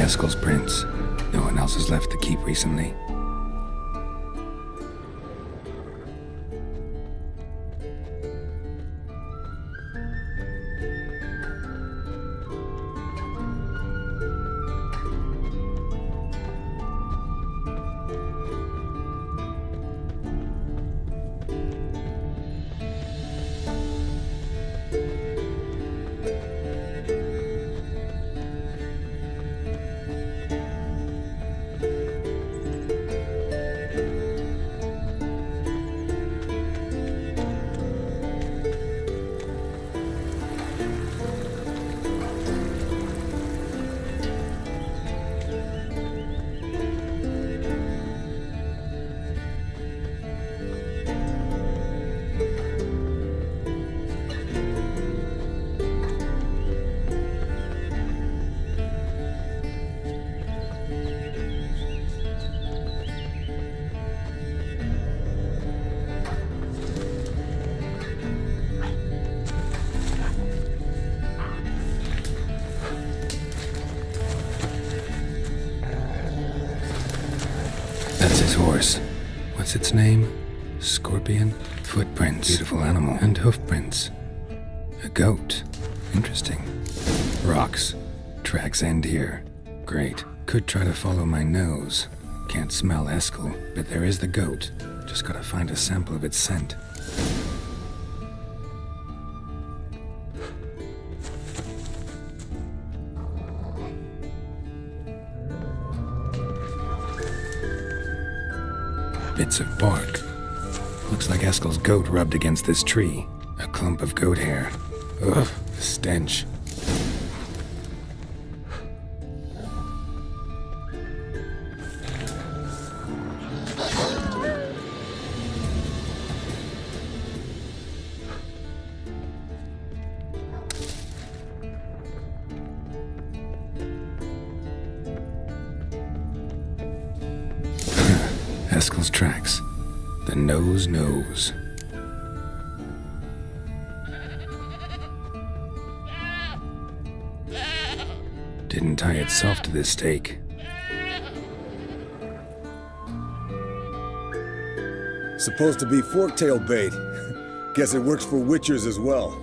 Eskel's prints. No one else has left the keep recently. That's his horse. What's its name? Scorpion? Footprints. Beautiful animal. And hoofprints. A goat. Interesting. Rocks. Tracks end here. Great. Could try to follow my nose. Can't smell Eskel, but there is the goat. Just gotta find a sample of its scent. Bits of bark. Looks like Eskel's goat rubbed against this tree. A clump of goat hair. Ugh, the stench. Eskel's tracks. The nose knows. Didn't tie itself to this stake. Supposed to be forktail bait. Guess it works for witchers as well.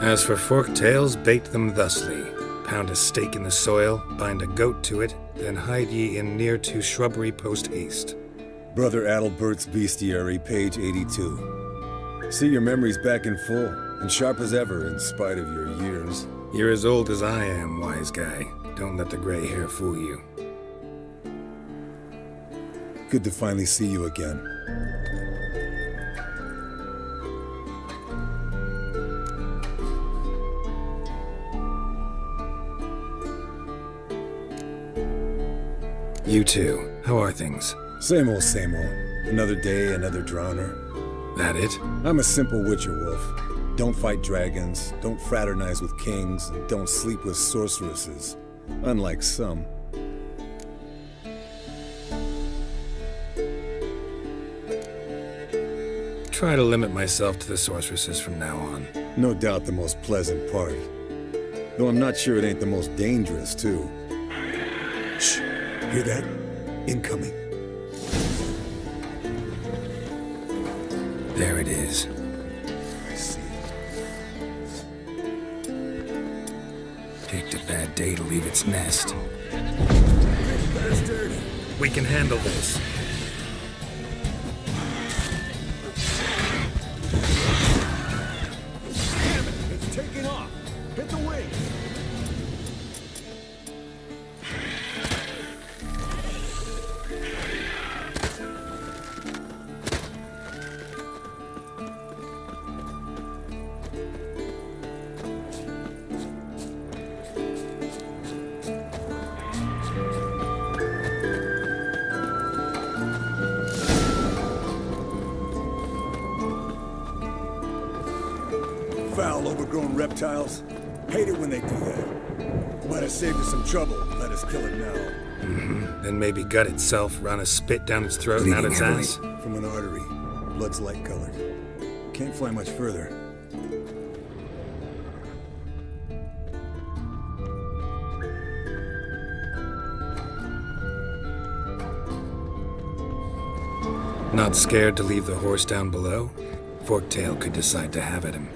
As for forked tails, bait them thusly. Pound a stake in the soil, bind a goat to it, then hide ye in near to shrubbery post haste. Brother Adalbert's Bestiary, page 82. See your memories back in full, and sharp as ever in spite of your years. You're as old as I am, wise guy. Don't let the gray hair fool you. Good to finally see you again. You too. How are things? Same old, same old. Another day, another drowner. That it? I'm a simple witcher wolf. Don't fight dragons, don't fraternize with kings, and don't sleep with sorceresses. Unlike some. Try to limit myself to the sorceresses from now on. No doubt the most pleasant part. Though I'm not sure it ain't the most dangerous, too. Shh. Hear that? Incoming. There it is. I see it. Picked a bad day to leave its nest. Bastard! We can handle this. Damn it! It's taking off! Hit the wing! Foul, overgrown reptiles. Hate it when they do that. Might have saved us some trouble. Let us kill it now. Then maybe gut itself, run a spit down its throat and out its Bleeding ass. From an artery. blood's light colored. Can't fly much further. Not scared to leave the horse down below? Forktail could decide to have at him.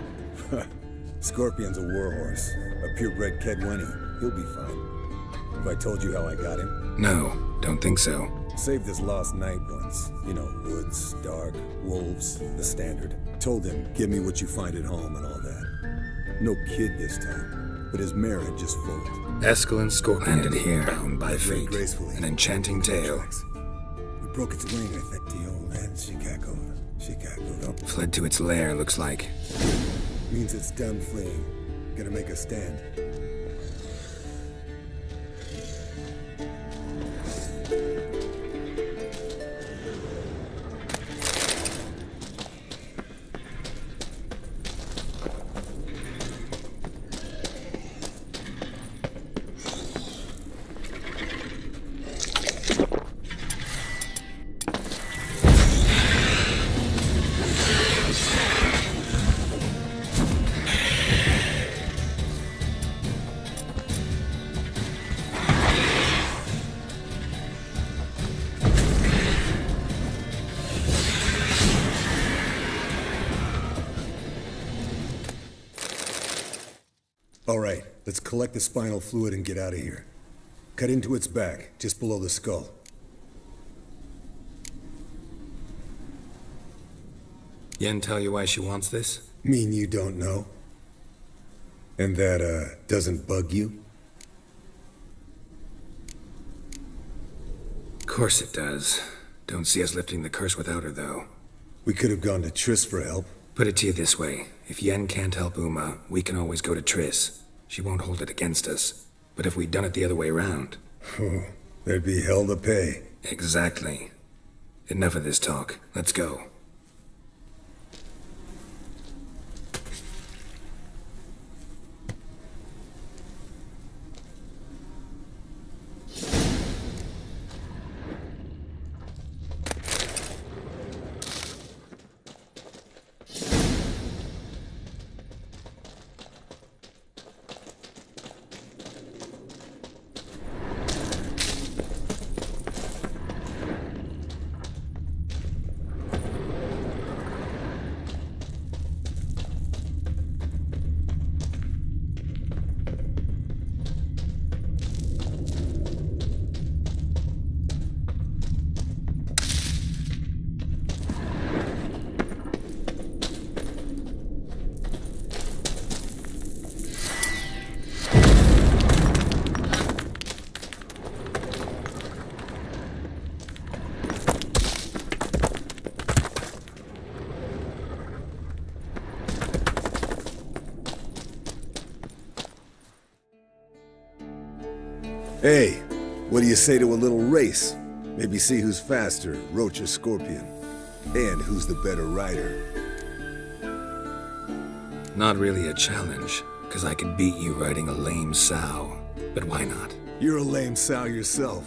Scorpion's a warhorse. A purebred Kedwenny. He'll be fine. Have I told you how I got him? No, don't think so. Saved his lost knight once. You know, woods, dark, wolves, the standard. Told him, give me what you find at home and all that. No kid this time, but his mare had just foaled. Escalon Scorpion landed here, bound by fate. Gracefully. An enchanting tale. We broke its wing, I think, Dio, and she cackled. She cackled up. Fled to its lair, looks like. Means it's done fleeing. Gonna make a stand. All right, let's collect the spinal fluid and get out of here. Cut into its back, just below the skull. Yen tell you why she wants this? Mean you don't know? And that, doesn't bug you? Course it does. Don't see us lifting the curse without her, though. We could have gone to Triss for help. Put it to you this way. If Yen can't help Uma, we can always go to Triss. She won't hold it against us. But if we'd done it the other way around... Oh, there'd be hell to pay. Exactly. Enough of this talk. Let's go. Hey, what do you say to a little race? Maybe see who's faster, Roach or Scorpion. And who's the better rider. Not really a challenge, because I could beat you riding a lame sow. But why not? You're a lame sow yourself.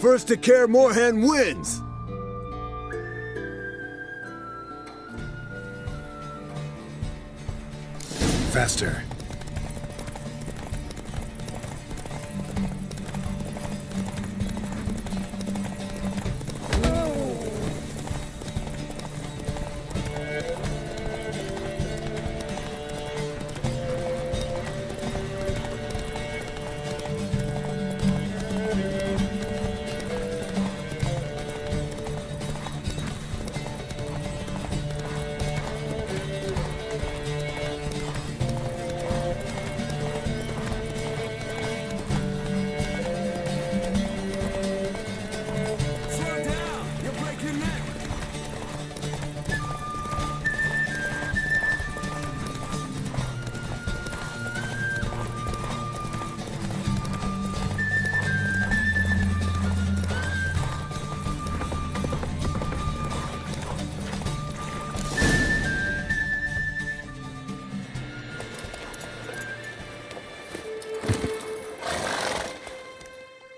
First to kaer morhen wins! Faster.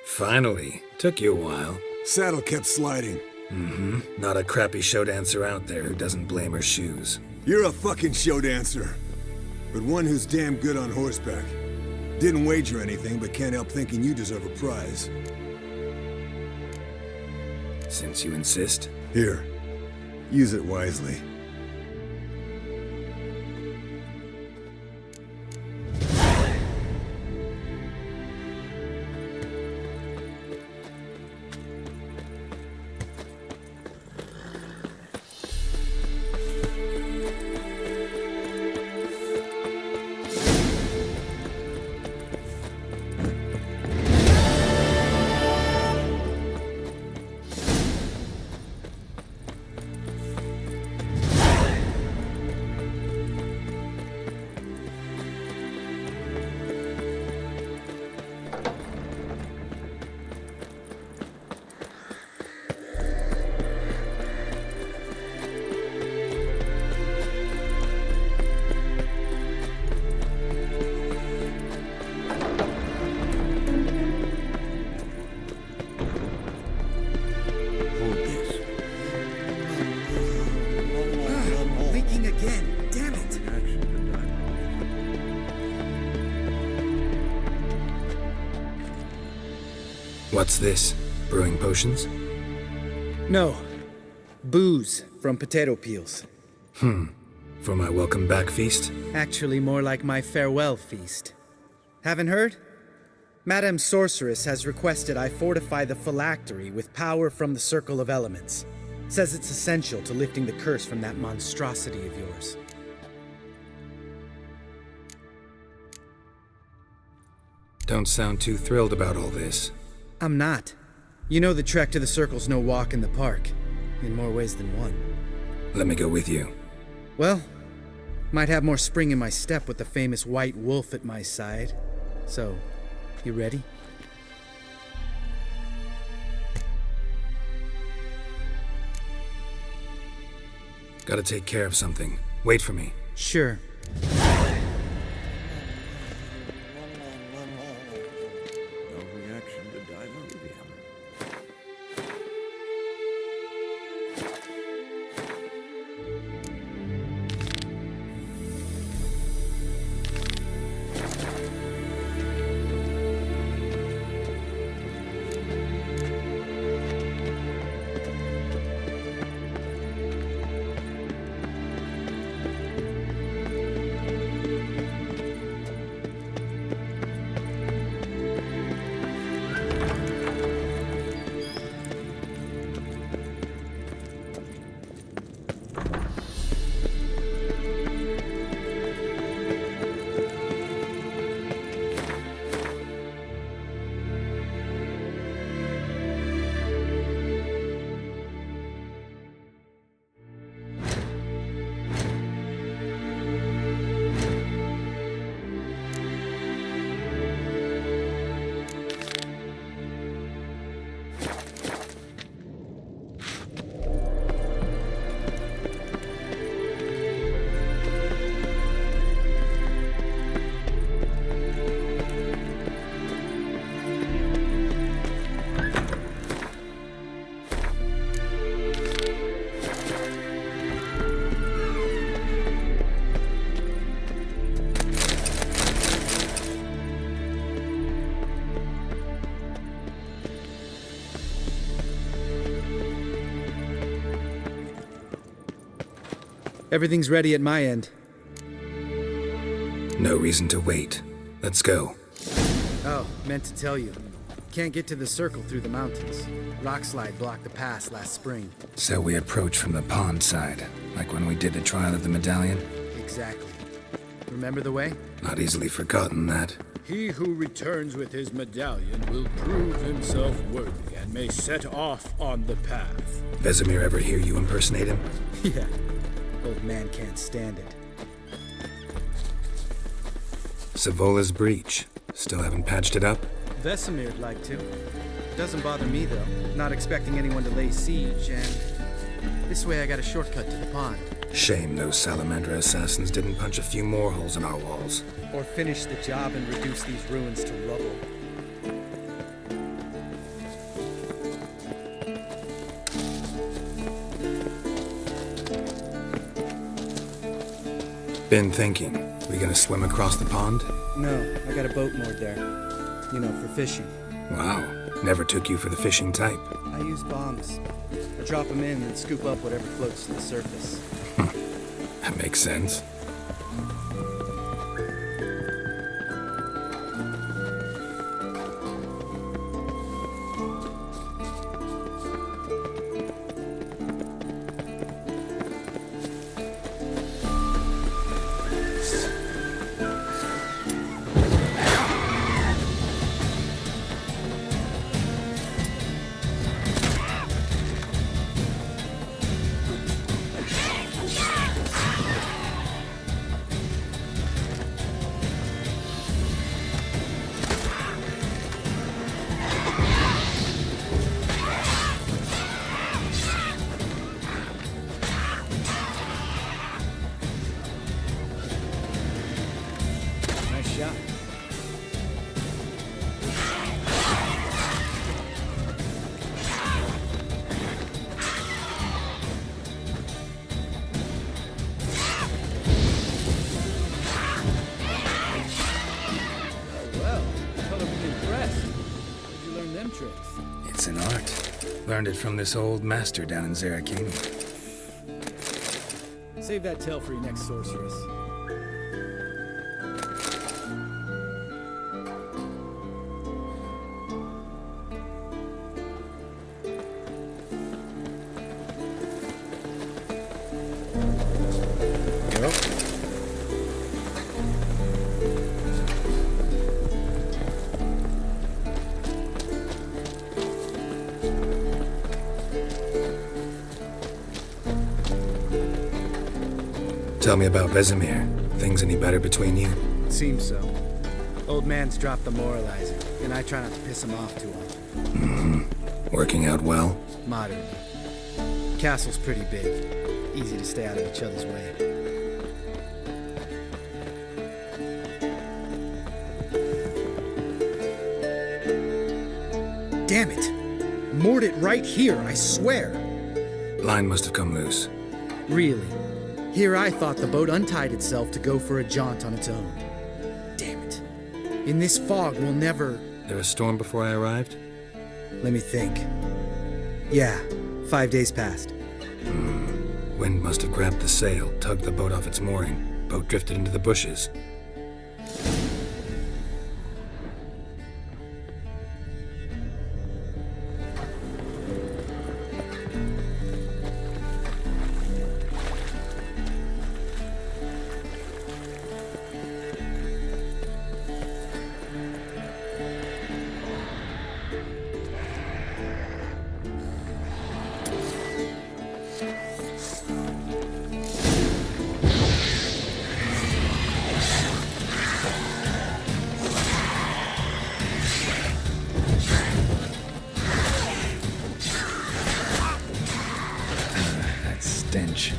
Finally. Took you a while. Saddle kept sliding. Not a crappy show dancer out there who doesn't blame her shoes. You're a fucking show dancer. But one who's damn good on horseback. Didn't wager anything, but can't help thinking you deserve a prize. Since you insist. Here, use it wisely. What's this? Brewing potions? No. Booze from potato peels. For my welcome back feast? Actually, more like my farewell feast. Haven't heard? Madame Sorceress has requested I fortify the phylactery with power from the Circle of Elements. Says it's essential to lifting the curse from that monstrosity of yours. Don't sound too thrilled about all this. I'm not. You know the trek to the Circle's no walk in the park. In more ways than one. Let me go with you. Well, might have more spring in my step with the famous white wolf at my side. So, you ready? Gotta take care of something. Wait for me. Sure. Everything's ready at my end. No reason to wait. Let's go. Oh, meant to tell you. Can't get to the Circle through the mountains. Rockslide blocked the pass last spring. So we approach from the pond side, like when we did the trial of the medallion? Exactly. Remember the way? Not easily forgotten that. He who returns with his medallion will prove himself worthy and may set off on the path. Vesemir ever hear you impersonate him? Yeah. Old man can't stand it. Savola's breach. Still haven't patched it up? Vesemir'd like to. Doesn't bother me, though. Not expecting anyone to lay siege, and this way I got a shortcut to the pond. Shame those Salamandra assassins didn't punch a few more holes in our walls. Or finish the job and reduce these ruins to rubble. Been thinking. We gonna swim across the pond? No, I got a boat moored there. You know, for fishing. Wow. Never took you for the fishing type. I use bombs. I drop them in and scoop up whatever floats to the surface. That makes sense. Nice shot. Well, colorfully impressed. Where'd you learn them tricks? It's an art. Learned it from this old master down in Zarakini. Save that tale for your next sorceress. Go. Tell me about Vesemir. Things any better between you? Seems so. Old man's dropped the moralizer, and I try not to piss him off too often. Working out well? Moderately. Castle's pretty big. Easy to stay out of each other's way. Damn it! Moored it right here, I swear! Line must have come loose. Really? Here I thought the boat untied itself to go for a jaunt on its own. Damn it. In this fog, we'll never... There a storm before I arrived? Let me think. Yeah, 5 days passed. Wind must have grabbed the sail, tugged the boat off its mooring. Boat drifted into the bushes. That stench.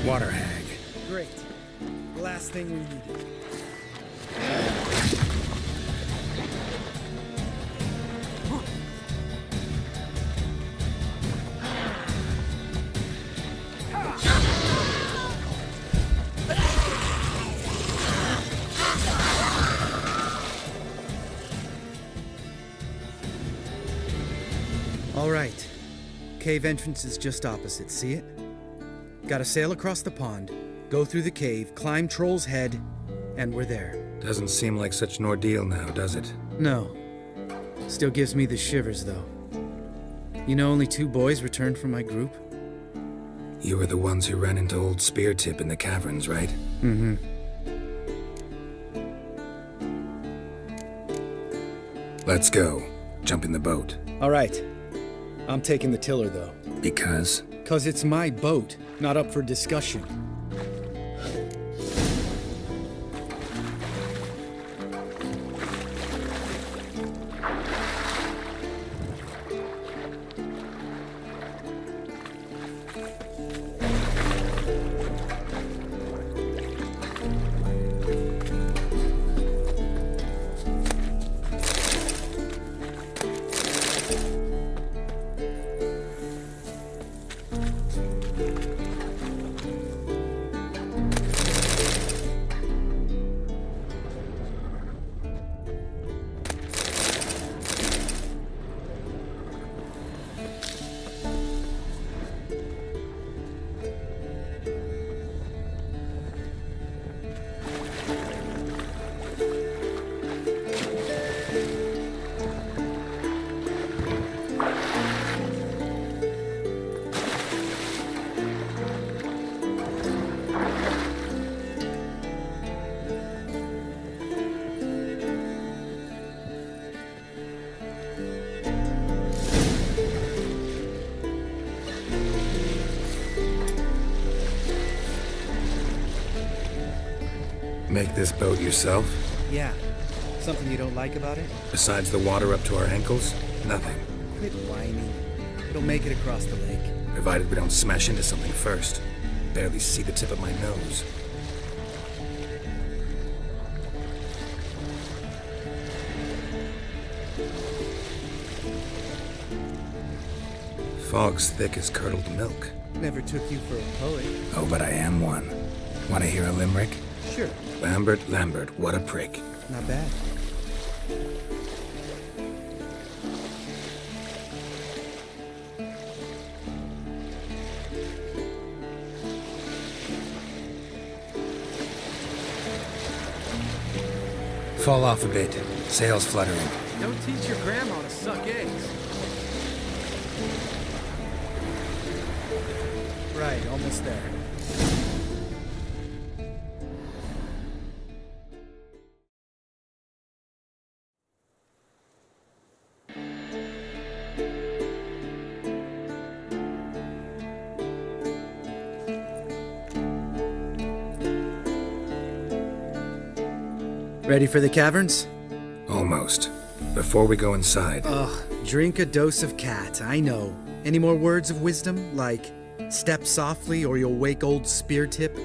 Water hag. Great. Last thing we needed. All right. Cave entrance is just opposite, see it? Gotta sail across the pond, go through the cave, climb Troll's Head, and we're there. Doesn't seem like such an ordeal now, does it? No. Still gives me the shivers, though. You know, only 2 boys returned from my group? You were the ones who ran into old Spear Tip in the caverns, right? Mm-hmm. Let's go. Jump in the boat. All right. I'm taking the tiller, though. Because? 'Cause it's my boat, not up for discussion. Make this boat yourself? Yeah. Something you don't like about it? Besides the water up to our ankles? Nothing. Quit whining. It'll make it across the lake. Provided we don't smash into something first. Barely see the tip of my nose. Fog's thick as curdled milk. Never took you for a poet. Oh, but I am one. Want to hear a limerick? Sure. Lambert, Lambert, what a prick. Not bad. Fall off a bit. Sails fluttering. Don't teach your grandma to suck eggs. Right, almost there. Ready for the caverns? Almost. Before we go inside, Ugh, drink a dose of cat, I know. Any more words of wisdom, like step softly or you'll wake old spear tip?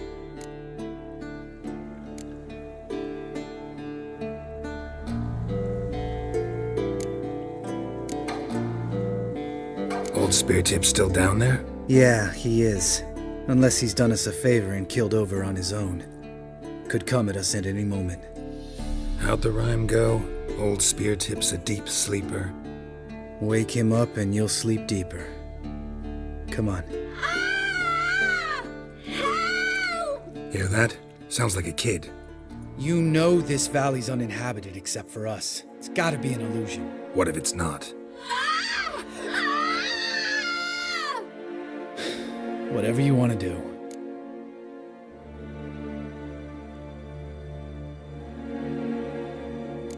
old spear tip still down there? Yeah, he is. Unless he's done us a favor and killed over on his own. Could come at us at any moment. How'd the rhyme go? Old spear tip's a deep sleeper. Wake him up and you'll sleep deeper. Come on. Hear that? Sounds like a kid. You know this valley's uninhabited except for us. It's gotta be an illusion. What if it's not? Whatever you want to do.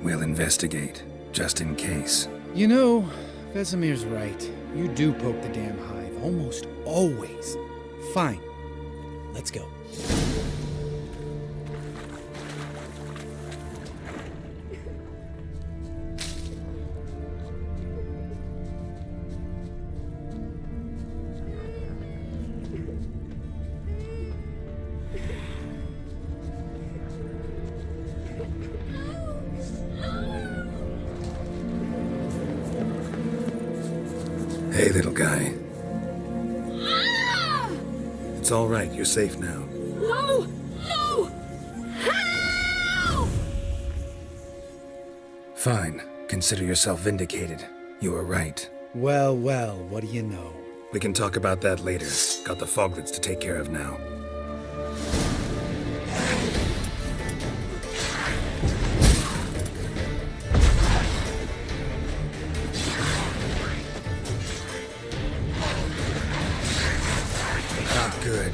We'll investigate, just in case. You know, Vesemir's right. You do poke the damn hive, almost always. Fine. Let's go. Hey, little guy. It's all right. You're safe now. No! No! Help! Fine. Consider yourself vindicated. You were right. Well, well, what do you know? We can talk about that later. Got the foglets to take care of now. Not good.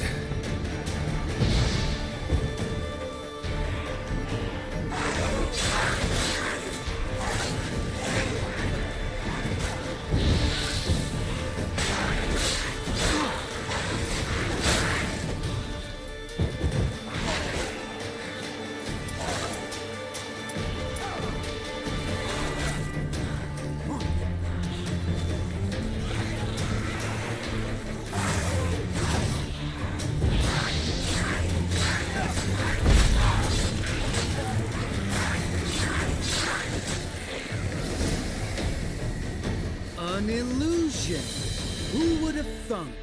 An illusion! Who would have thunk?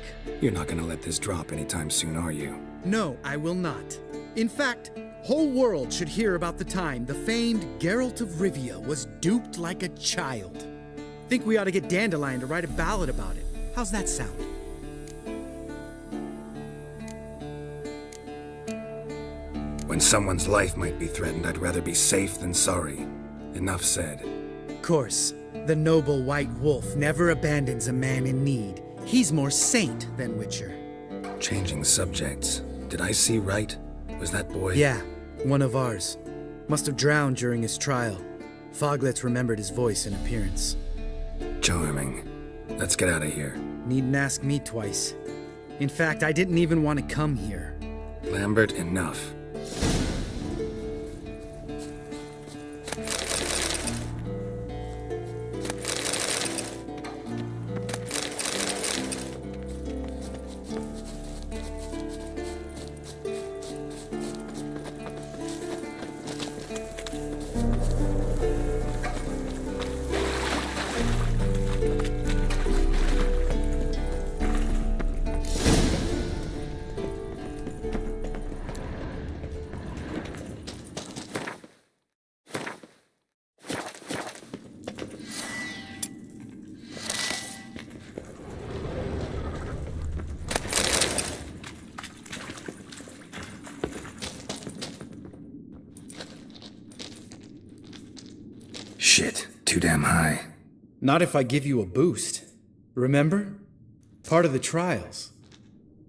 You're not gonna let this drop anytime soon, are you? No, I will not. In fact, whole world should hear about the time the famed Geralt of Rivia was duped like a child. Think we ought to get Dandelion to write a ballad about it. How's that sound? When someone's life might be threatened, I'd rather be safe than sorry. Enough said. Of course, the noble white wolf never abandons a man in need. He's more saint than Witcher. Changing subjects. Did I see right? Was that boy? Yeah, one of ours. Must have drowned during his trial. Foglets remembered his voice and appearance. Charming. Let's get out of here. Needn't ask me twice. In fact, I didn't even want to come here. Lambert, enough. Shit, too damn high. Not if I give you a boost. Remember? Part of the trials.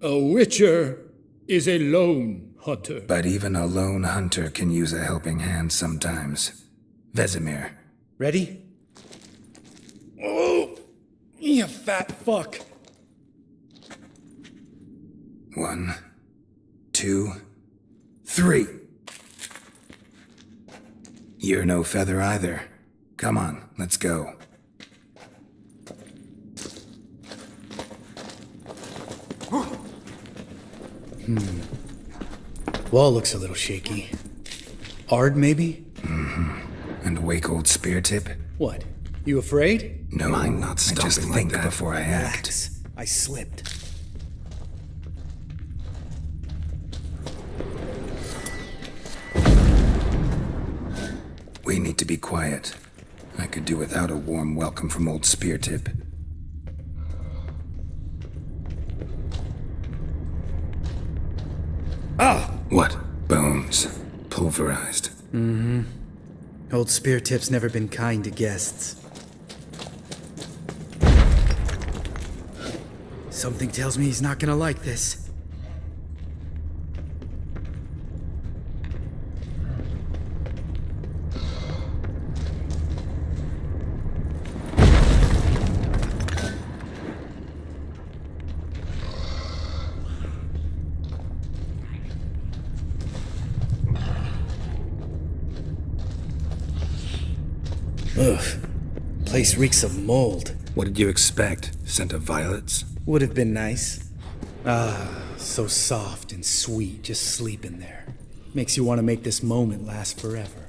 A witcher is a lone hunter. But even a lone hunter can use a helping hand sometimes. Vesemir. Ready? Oh! You fat fuck! 1, 2, 3. You're no feather either. Come on, let's go. Wall looks a little shaky. Ard, maybe? And wake old spear tip? What? You afraid? No, I'm not stopping. I just think before I act. Relax. I slipped. We need to be quiet. I could do without a warm welcome from old spear tip. Ah! What? Bones. Pulverized. Old Spear Tip's never been kind to guests. Something tells me he's not gonna like this. Ugh. Place reeks of mold. What did you expect? Scent of violets? Would have been nice. Ah, so soft and sweet, just sleeping there. Makes you want to make this moment last forever.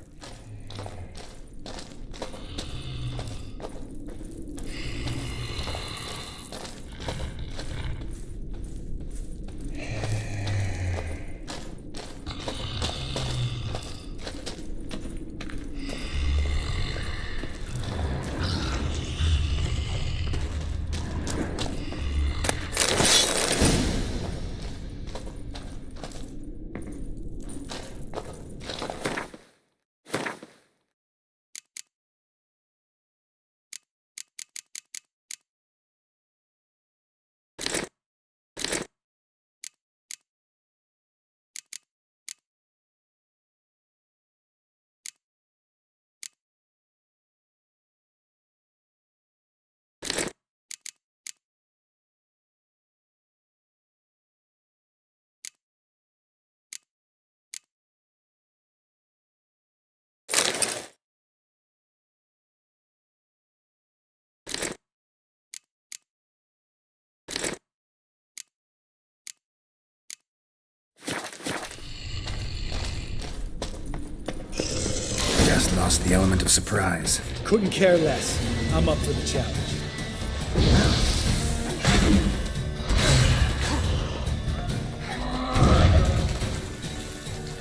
Just lost the element of surprise. Couldn't care less. I'm up for the challenge.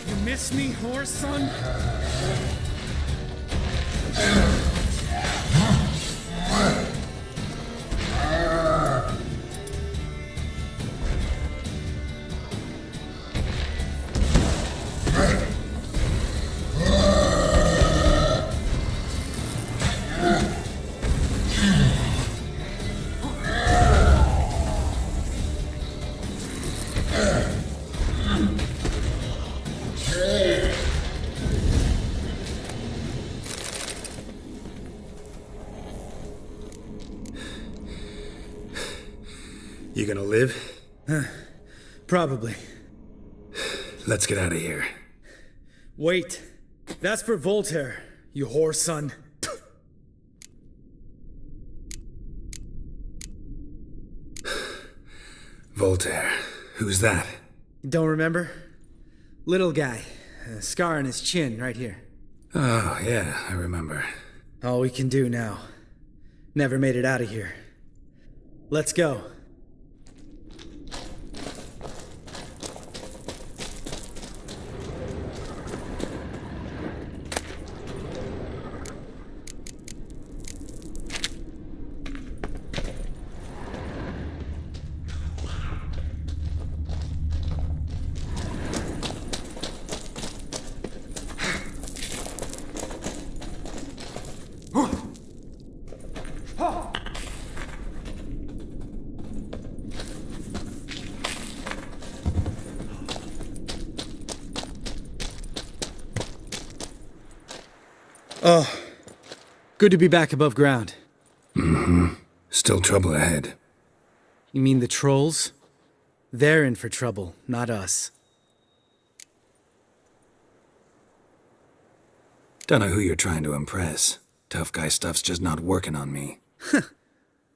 You miss me, horse son? You gonna live? Probably. Let's get out of here. Wait. That's for Voltaire, you whore son. Voltaire. Who's that? Don't remember? Little guy. A scar on his chin right here. Oh, yeah, I remember. All we can do now. Never made it out of here. Let's go. Good to be back above ground. Still trouble ahead. You mean the trolls? They're in for trouble, not us. Don't know who you're trying to impress. Tough guy stuff's just not working on me.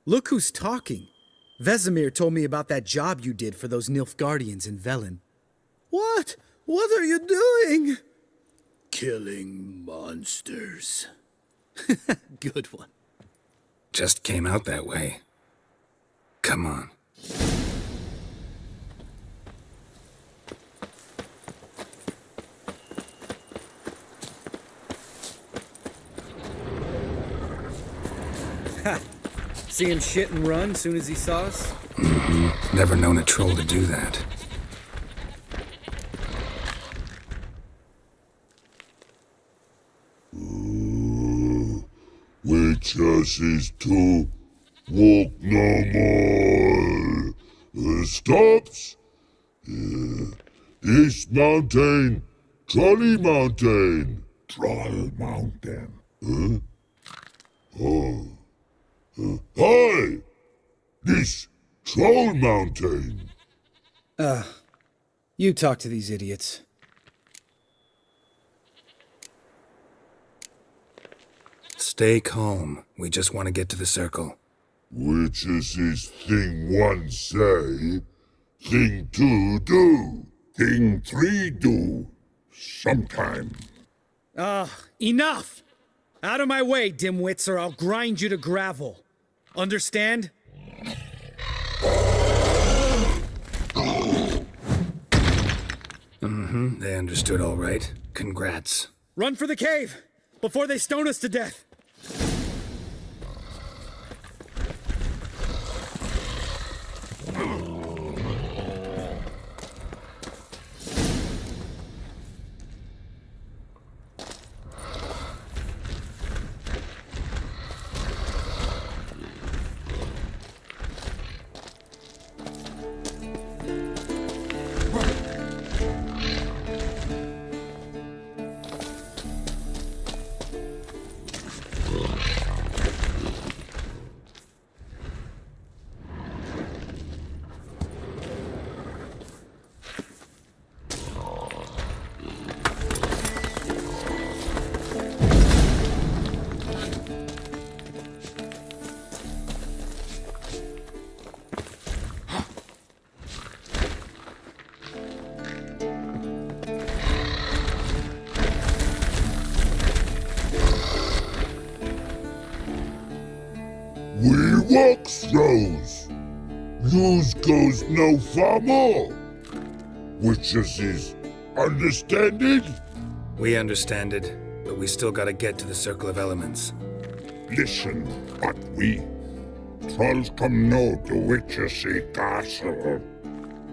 Look who's talking. Vesemir told me about that job you did for those Nilfgaardians in Velen. What? What are you doing? Killing monsters. Good one. Just came out that way. Come on. See him shit and run soon as he saw us? Never known a troll to do that. Witches is to walk no more. Stops. This mountain, Trolley Mountain. Troll Mountain. Hi! This Troll Mountain. You talk to these idiots. Stay calm. We just want to get to the circle. Witches is thing one say, thing two do, thing three do, sometime. Enough! Out of my way, dimwits, or I'll grind you to gravel. Understand? They understood all right. Congrats. Run for the cave! Before they stone us to death! We walk throws. News goes no far more. Witches is understanded? We understand it, but we still gotta get to the Circle of Elements. Listen, but we trolls come no to Witches castle.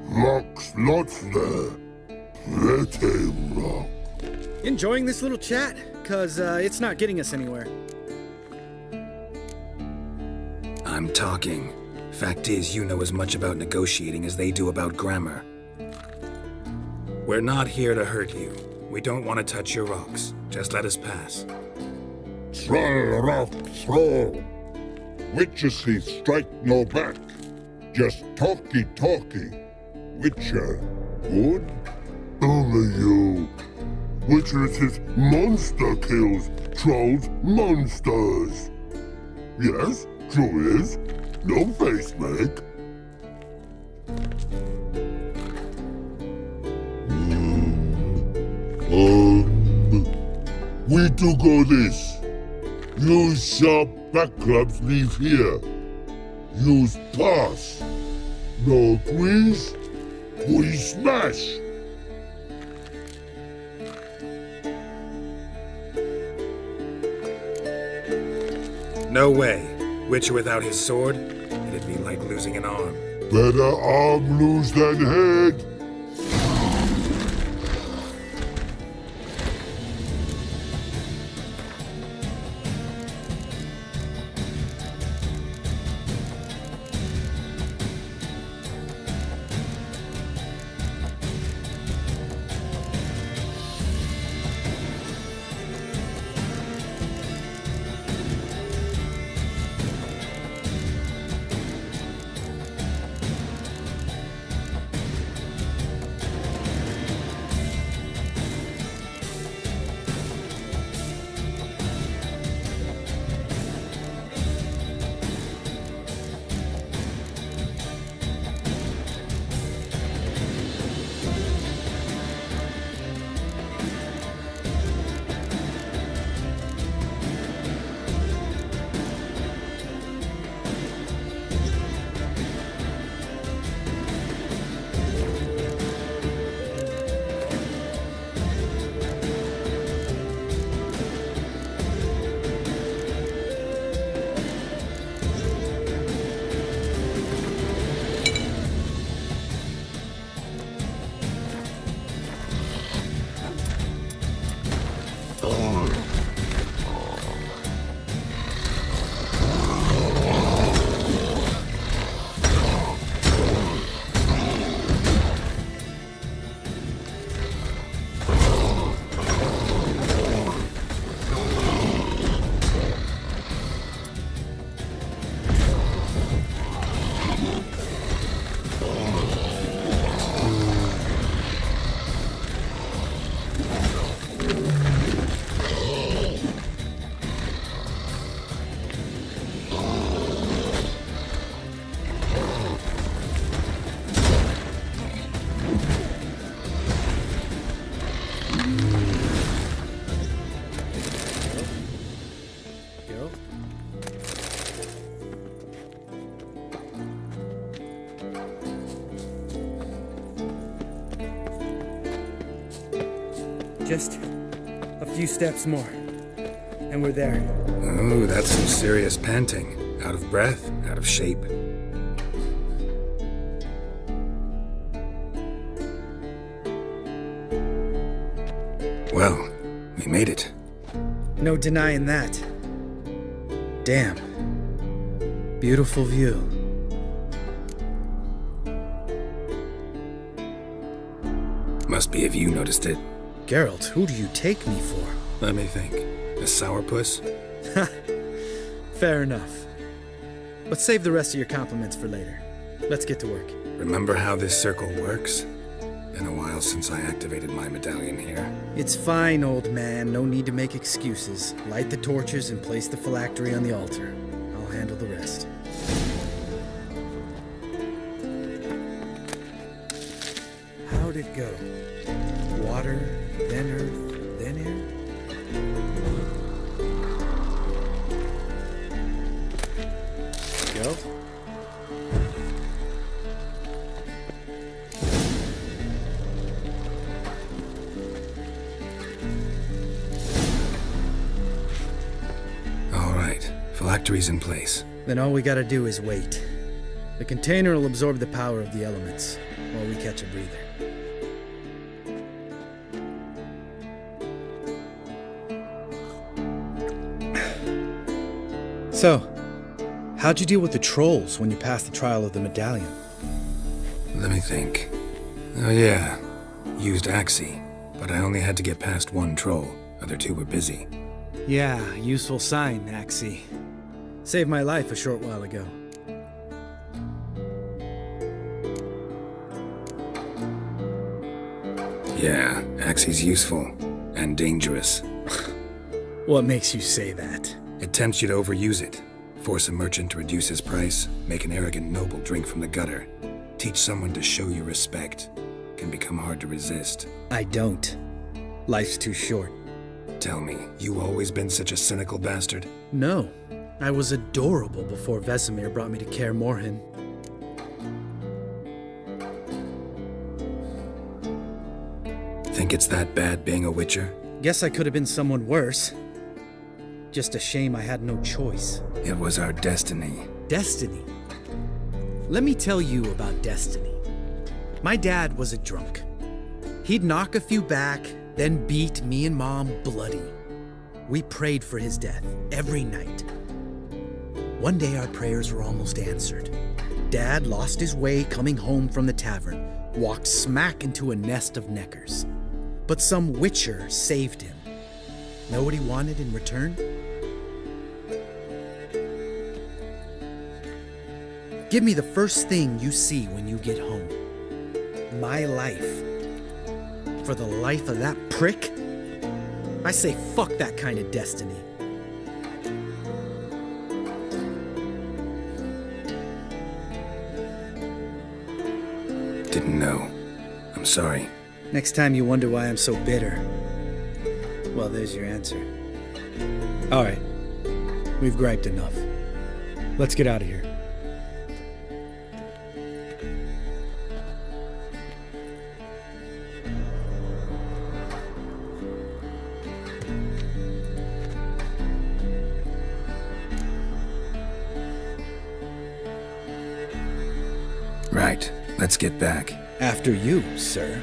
Rocks lots there. Pretty rock. Enjoying this little chat? Cause, it's not getting us anywhere. I'm talking. Fact is, you know as much about negotiating as they do about grammar. We're not here to hurt you. We don't want to touch your rocks. Just let us pass. Troll rock throw. Witches he strike no back. Just talky. Witcher, good? Only you. Witches is monster kills. Trolls monsters. Yes, true is. No face make. We do go this. Use sharp back clubs leave here. Use pass. No grease. We smash. No way. Witcher without his sword? It'd be like losing an arm. Better arm lose than head. Just a few steps more, and we're there. Oh, that's some serious panting. Out of breath, out of shape. Well, we made it. No denying that. Damn. Beautiful view. Must be if you noticed it. Geralt, who do you take me for? Let me think. A sourpuss? Fair enough. But save the rest of your compliments for later. Let's get to work. Remember how this circle works? Been a while since I activated my medallion here. It's fine, old man. No need to make excuses. Light the torches and place the phylactery on the altar. I'll handle the rest. How'd it go? Water, then earth, then air? Go. All right, phylactery's in place. Then all we gotta do is wait. The container will absorb the power of the elements while we catch a breather. So, how'd you deal with the trolls when you passed the trial of the medallion? Let me think. Oh yeah, used Axie, but I only had to get past one troll. Other two were busy. Yeah, useful sign, Axie. Saved my life a short while ago. Yeah, Axie's useful and dangerous. What makes you say that? It tempts you to overuse it. Force a merchant to reduce his price, make an arrogant noble drink from the gutter. Teach someone to show you respect. Can become hard to resist. I don't. Life's too short. Tell me, you always been such a cynical bastard? No. I was adorable before Vesemir brought me to Kaer Morhen. Think it's that bad being a witcher? Guess I could have been someone worse. Just a shame I had no choice. It was our destiny. Destiny? Let me tell you about destiny. My dad was a drunk. He'd knock a few back, then beat me and Mom bloody. We prayed for his death every night. One day our prayers were almost answered. Dad lost his way coming home from the tavern, walked smack into a nest of neckers. But some witcher saved him. Know what he wanted in return? Give me the first thing you see when you get home. My life. For the life of that prick? I say fuck that kind of destiny. Didn't know. I'm sorry. Next time you wonder why I'm so bitter, well, there's your answer. All right. We've griped enough. Let's get out of here. Right. Let's get back. After you, sir.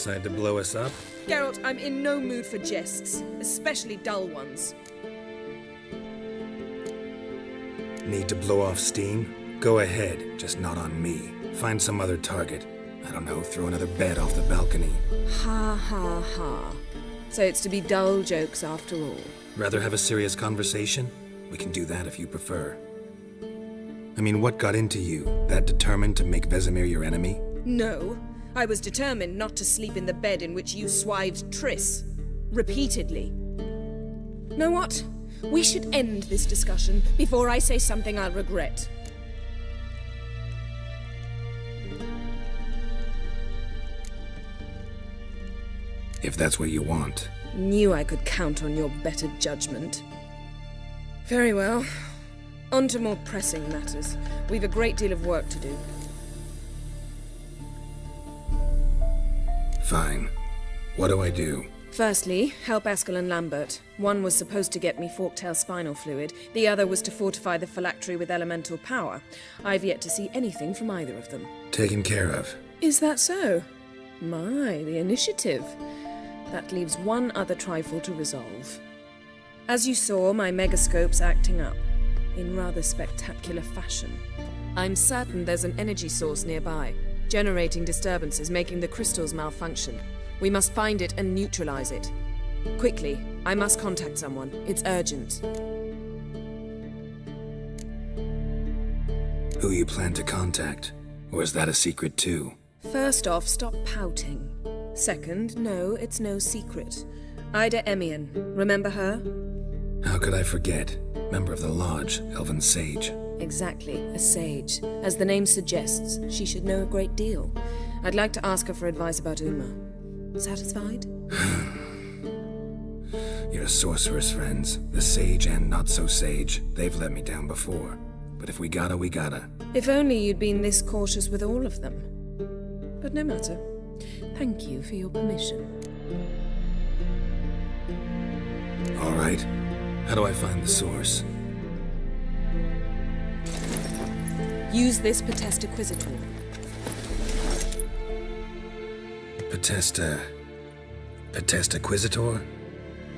decide to blow us up? Geralt, I'm in no mood for jests, especially dull ones. Need to blow off steam? Go ahead, just not on me. Find some other target. I don't know, throw another bed off the balcony. Ha ha ha. So it's to be dull jokes after all. Rather have a serious conversation? We can do that if you prefer. I mean, what got into you? That determined to make Vesemir your enemy? No, I was determined not to sleep in the bed in which you swived Triss. Repeatedly. Know what? We should end this discussion before I say something I'll regret. If that's what you want. Knew I could count on your better judgment. Very well. On to more pressing matters. We've a great deal of work to do. Fine. What do I do? Firstly, help Eskel and Lambert. One was supposed to get me forktail spinal fluid, the other was to fortify the phylactery with elemental power. I've yet to see anything from either of them. Taken care of. Is that so? My, the initiative. That leaves one other trifle to resolve. As you saw, my megascope's acting up, in rather spectacular fashion. I'm certain there's an energy source nearby, generating disturbances, making the crystals malfunction. We must find it and neutralize it. Quickly, I must contact someone. It's urgent. Who you plan to contact? Or is that a secret too? First off, stop pouting. Second, no, it's no secret. Ida Emian, remember her? How could I forget? Member of the Lodge, Elven Sage. Exactly, a sage. As the name suggests, she should know a great deal. I'd like to ask her for advice about Uma. Satisfied? Your sorceress friends, the sage and not-so-sage, they've let me down before. But if we gotta, we gotta. If only you'd been this cautious with all of them. But no matter. Thank you for your permission. All right. How do I find the source? Use this Potesta Quisitor. Potesta Quisitor?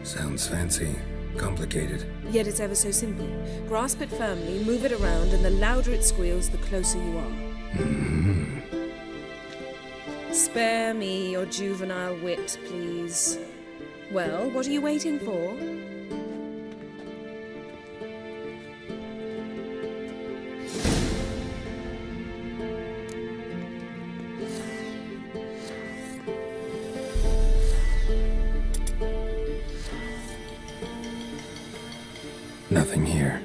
Sounds fancy. Complicated. Yet it's ever so simple. Grasp it firmly, move it around, and the louder it squeals, the closer you are. Mm-hmm. Spare me your juvenile wit, please. Well, what are you waiting for? Nothing here.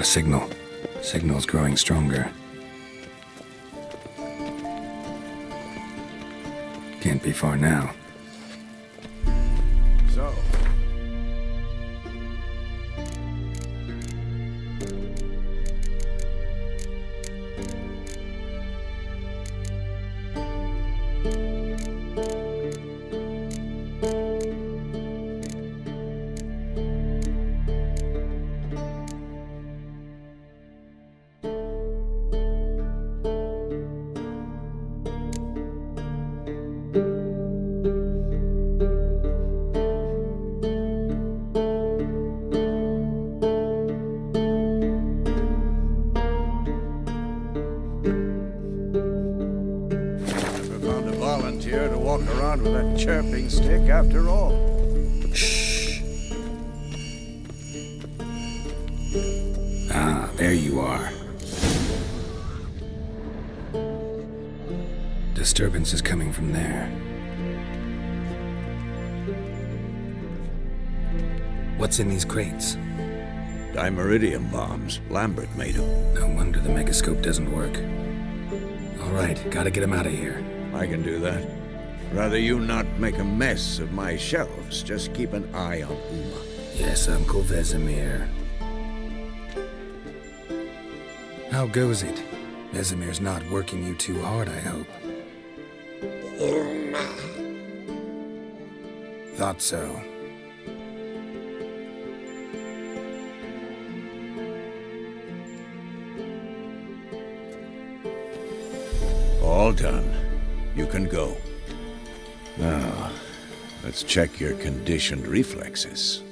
Signal. Signal's growing stronger. Can't be far now. So, to walk around with that chirping stick after all. Shh. Ah, there you are. disturbance is coming from there. What's in these crates? Dimeridium bombs. Lambert made them. No wonder the megascope doesn't work. All right, gotta get him out of here. I can do that. Rather you not make a mess of my shelves. Just keep an eye on Uma. Yes, Uncle Vesemir. How goes it? Vesemir's not working you too hard, I hope. Thought so. All done. You can go. Now, let's check your conditioned reflexes.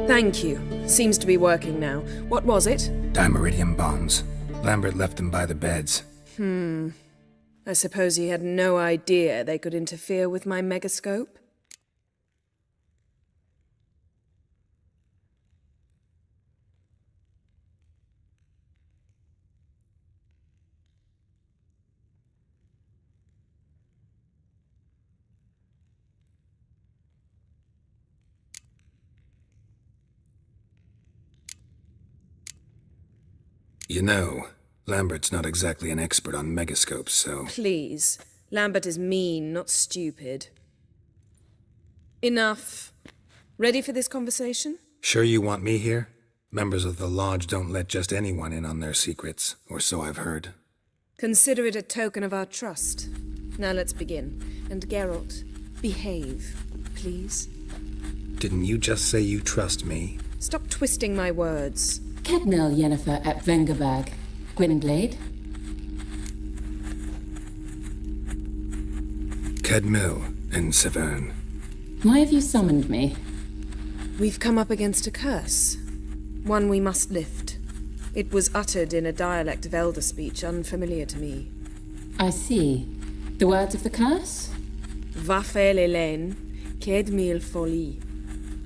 Thank you. Seems to be working now. What was it? Dimeridium bombs. Lambert left them by the beds. I suppose he had no idea they could interfere with my megascope? You know, Lambert's not exactly an expert on megascopes, so... Please. Lambert is mean, not stupid. Enough. Ready for this conversation? Sure you want me here? Members of the Lodge don't let just anyone in on their secrets, or so I've heard. Consider it a token of our trust. Now let's begin. And Geralt, behave, please. Didn't you just say you trust me? Stop twisting my words. Kednel Yennefer at Vengerberg. Gwynblade? Kedmil and Severn. Why have you summoned me? We've come up against a curse. One we must lift. It was uttered in a dialect of Elder speech unfamiliar to me. I see. The words of the curse? Vafel Elen, Kedmil Foli.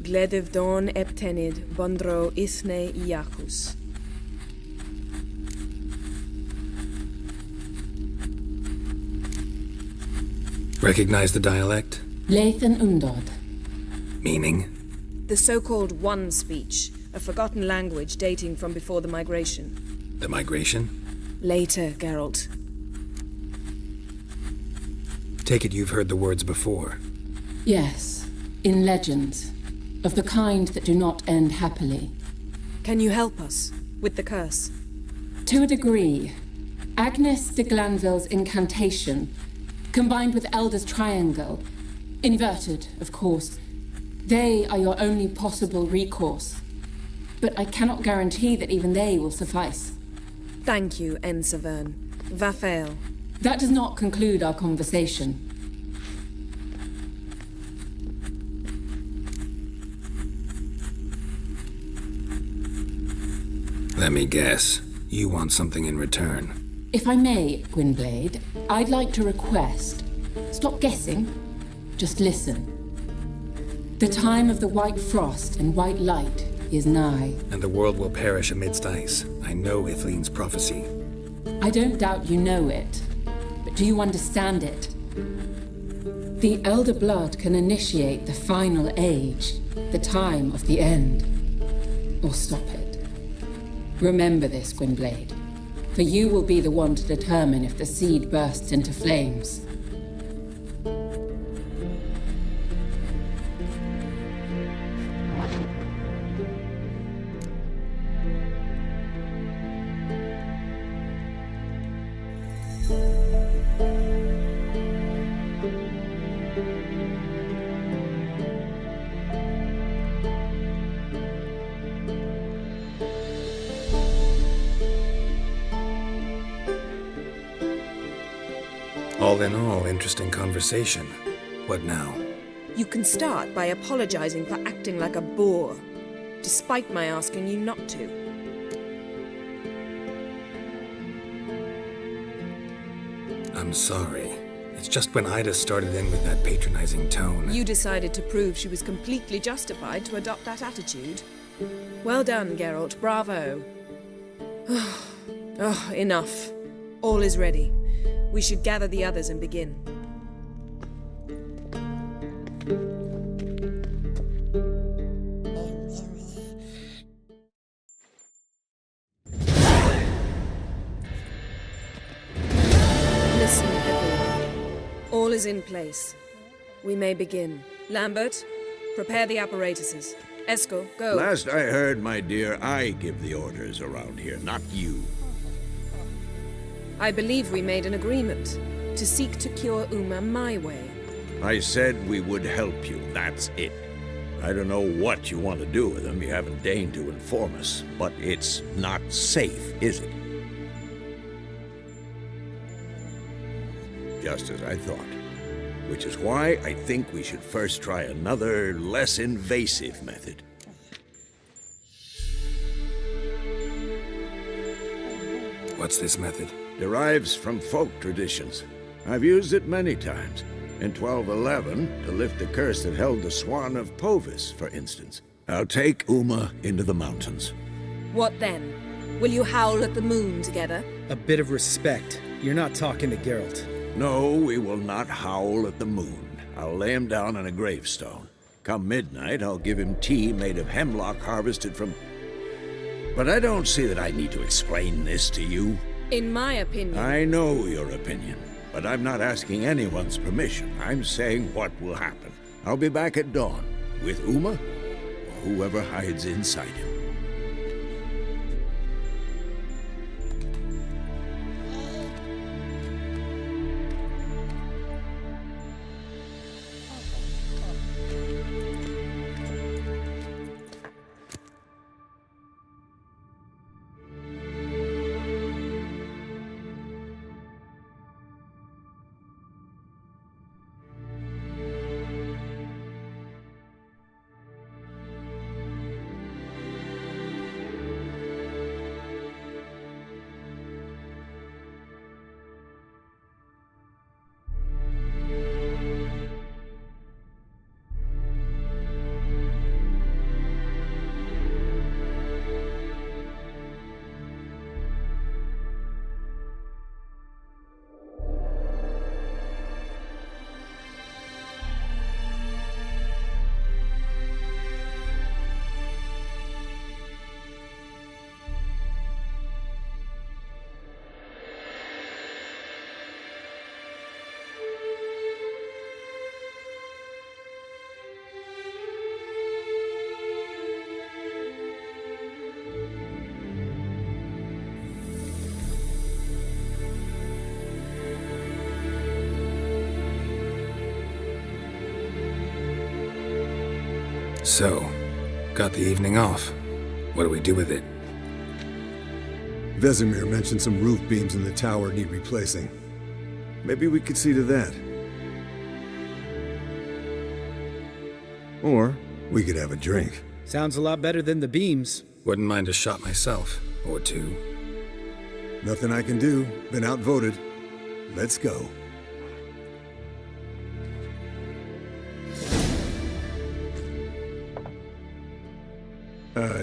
Gledev don eptenid bondro isne iacus. Recognize the dialect? Lathan Undod. Meaning? The so-called One speech, a forgotten language dating from before the migration. The migration? Later, Geralt. Take it you've heard the words before. Yes, in legends. Of the kind that do not end happily. Can you help us with the curse? To a degree. Agnes de Glanville's incantation, combined with Elder's triangle, inverted, of course, they are your only possible recourse. But I cannot guarantee that even they will suffice. Thank you, Severn. Vafel. That does not conclude our conversation. Let me guess. You want something in return. If I may, Gwynblade, I'd like to request. Stop guessing. Just listen. The time of the white frost and white light is nigh. And the world will perish amidst ice. I know Ithleen's prophecy. I don't doubt you know it. But do you understand it? The Elder Blood can initiate the final age, the time of the end, or stop it. Remember this, Gwynblade, for you will be the one to determine if the seed bursts into flames. All in all, interesting conversation. What now? You can start by apologizing for acting like a boor, despite my asking you not to. I'm sorry. It's just when Ida started in with that patronizing tone. You decided to prove she was completely justified to adopt that attitude. Well done, Geralt. Bravo. Oh, enough. All is ready. We should gather the others and begin. Listen, everyone. All is in place. We may begin. Lambert, prepare the apparatuses. Eskel, go. Last I heard, my dear, I give the orders around here, not you. I believe we made an agreement to seek to cure Uma my way. I said we would help you, that's it. I don't know what you want to do with them, you haven't deigned to inform us, but it's not safe, is it? Just as I thought. Which is why I think we should first try another, less invasive method. What's this method? Derives from folk traditions. I've used it many times. In 1211, to lift the curse that held the Swan of Povis, for instance. I'll take Uma into the mountains. What then? Will you howl at the moon together? A bit of respect. You're not talking to Geralt. No, we will not howl at the moon. I'll lay him down on a gravestone. Come midnight, I'll give him tea made of hemlock harvested from... But I don't see that I need to explain this to you. In my opinion... I know your opinion, but I'm not asking anyone's permission. I'm saying what will happen. I'll be back at dawn, with Uma, or whoever hides inside him. So, got the evening off. What do we do with it? Vesemir mentioned some roof beams in the tower need replacing. Maybe we could see to that. Or we could have a drink. Sounds a lot better than the beams. Wouldn't mind a shot myself, or two. Nothing I can do. Been outvoted. Let's go.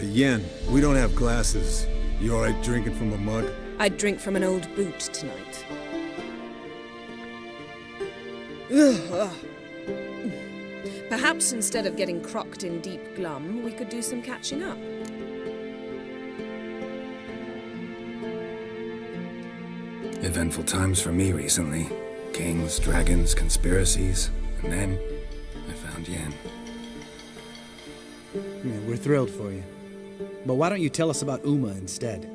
Yen, we don't have glasses. You alright drinking from a mug? I'd drink from an old boot tonight. Perhaps instead of getting crocked in deep glum, we could do some catching up. Eventful times for me recently. Kings, dragons, conspiracies, and then I found Yen. Yeah, we're thrilled for you. But why don't you tell us about Uma instead?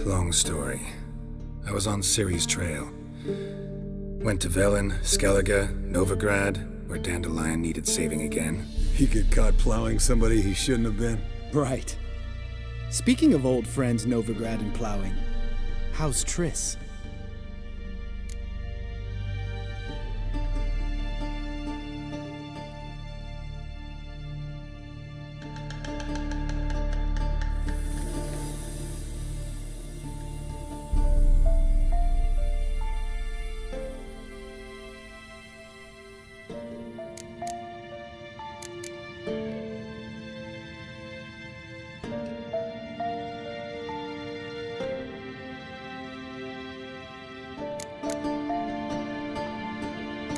Long story. I was on Ciri's trail. Went to Velen, Skellige, Novigrad, where Dandelion needed saving again. He get caught plowing somebody he shouldn't have been? Right. Speaking of old friends Novigrad and plowing, how's Triss?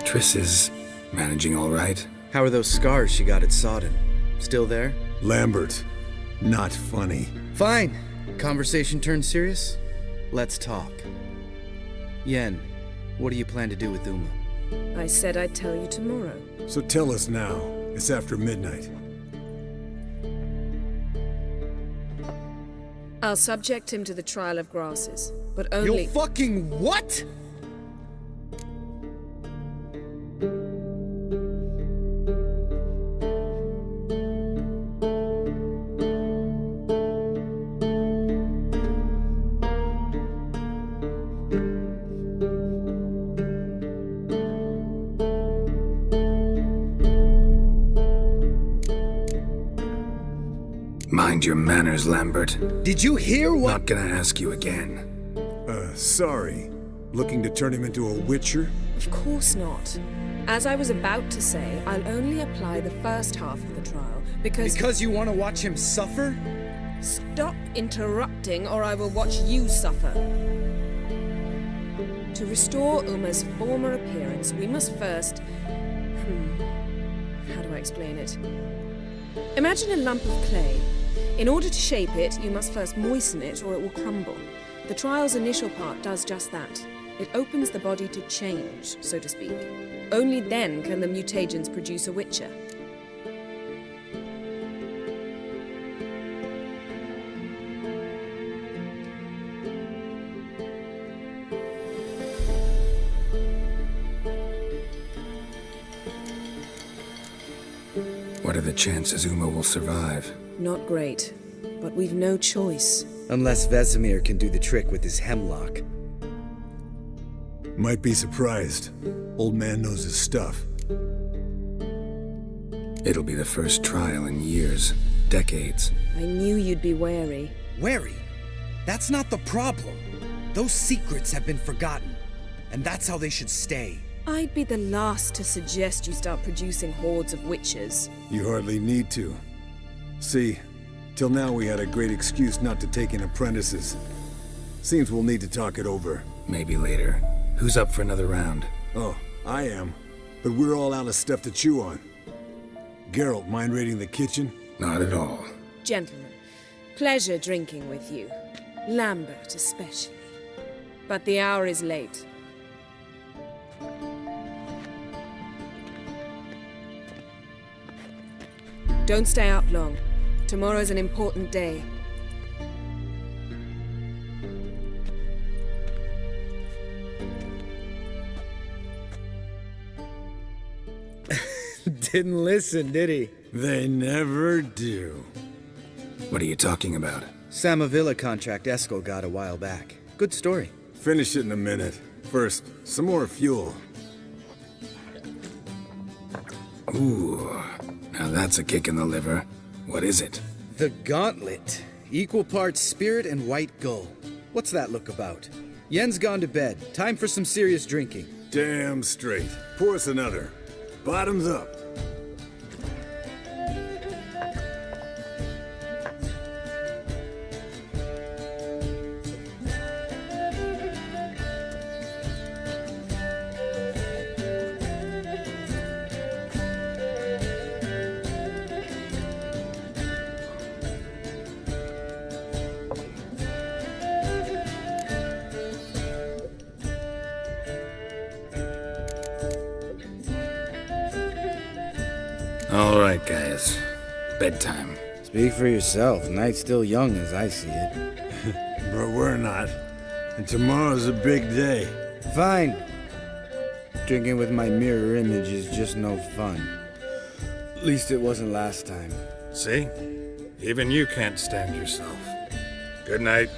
Triss is managing all right. How are those scars she got at Sodden? Still there? Lambert, not funny. Fine. Conversation turned serious? Let's talk. Yen, what do you plan to do with Uma? I said I'd tell you tomorrow. So tell us now. It's after midnight. I'll subject him to the trial of grasses, but only— You'll fucking what?! Mind your manners, Lambert. Did you hear what— Not gonna ask you again. Sorry. Looking to turn him into a witcher? Of course not. As I was about to say, I'll only apply the first half of the trial, because— Because you want to watch him suffer? Stop interrupting, or I will watch you suffer. To restore Uma's former appearance, we must first— how do I explain it? Imagine a lump of clay. In order to shape it, you must first moisten it, or it will crumble. The trial's initial part does just that. It opens the body to change, so to speak. Only then can the mutagens produce a witcher. What are the chances Uma will survive? Not great, but we've no choice. Unless Vesemir can do the trick with his hemlock. Might be surprised. Old man knows his stuff. It'll be the first trial in years, decades. I knew you'd be wary. Wary? That's not the problem. Those secrets have been forgotten, and that's how they should stay. I'd be the last to suggest you start producing hordes of witches. You hardly need to. See, till now we had a great excuse not to take in apprentices. Seems we'll need to talk it over. Maybe later. Who's up for another round? Oh, I am. But we're all out of stuff to chew on. Geralt, mind raiding the kitchen? Not at all. Gentlemen, pleasure drinking with you. Lambert especially. But the hour is late. Don't stay up long. Tomorrow's an important day. Didn't listen, did he? They never do. What are you talking about? Samavilla contract Eskel got a while back. Good story. Finish it in a minute. First, some more fuel. Ooh, now that's a kick in the liver. What is it? The Gauntlet. Equal parts spirit and white gull. What's that look about? Yen's gone to bed. Time for some serious drinking. Damn straight. Pour us another. Bottoms up. All right, guys. Bedtime. Speak for yourself. Night's still young as I see it. But we're not. And tomorrow's a big day. Fine. Drinking with my mirror image is just no fun. At least it wasn't last time. See? Even you can't stand yourself. Good night.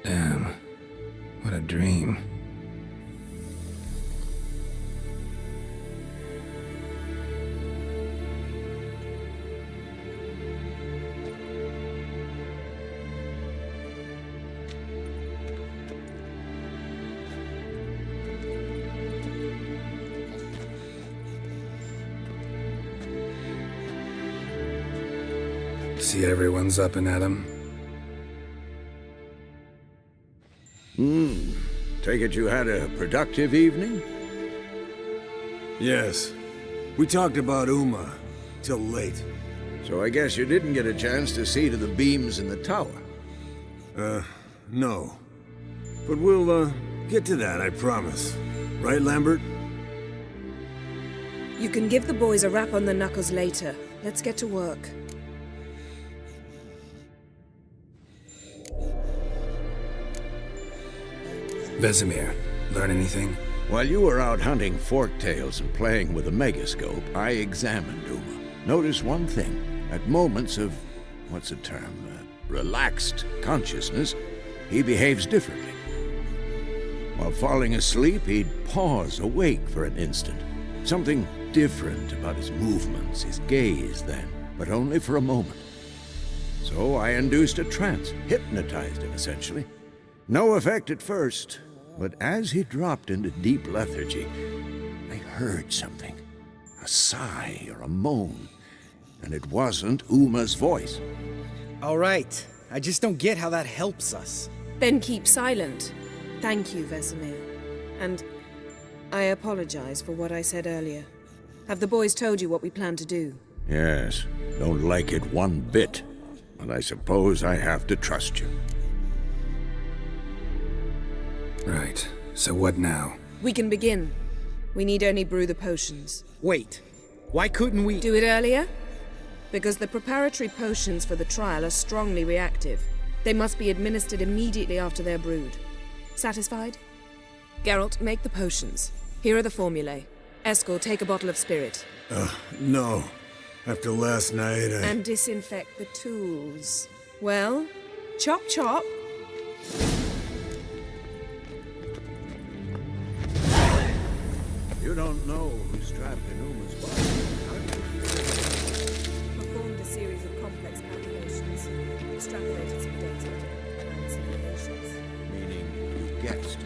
Damn. What a dream. See, everyone's up and at 'em. Take it you had a productive evening? Yes. We talked about Uma till late. So I guess you didn't get a chance to see to the beams in the tower. No. But we'll, get to that, I promise. Right, Lambert? You can give the boys a rap on the knuckles later. Let's get to work. Vesemir, learn anything? While you were out hunting forktails and playing with a megascope, I examined Uma. Notice one thing. At moments of, what's the term, relaxed consciousness, he behaves differently. While falling asleep, he'd pause awake for an instant. Something different about his movements, his gaze then, but only for a moment. So I induced a trance, hypnotized him essentially. No effect at first, but as he dropped into deep lethargy, I heard something. A sigh or a moan. And it wasn't Uma's voice. All right. I just don't get how that helps us. Then keep silent. Thank you, Vesemir. And I apologize for what I said earlier. Have the boys told you what we plan to do? Yes, don't like it one bit. But I suppose I have to trust you. Right. So what now? We can begin. We need only brew the potions. Wait. Why couldn't we... Do it earlier? Because the preparatory potions for the trial are strongly reactive. They must be administered immediately after they're brewed. Satisfied? Geralt, make the potions. Here are the formulae. Eskel, take a bottle of spirit. No. After last night, And disinfect the tools. Well, chop chop. You don't know who's trapped in Uma's body, how do you? Performed a series of complex calculations. Extrapolated some data. And simulations. Meaning you guessed.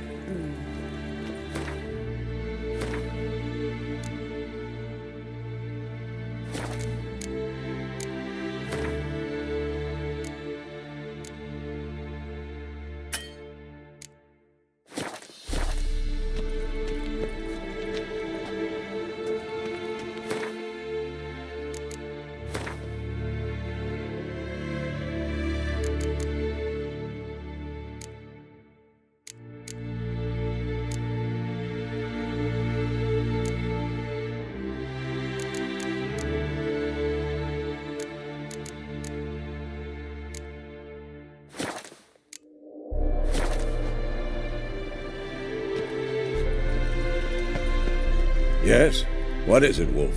Yes? What is it, Wolf?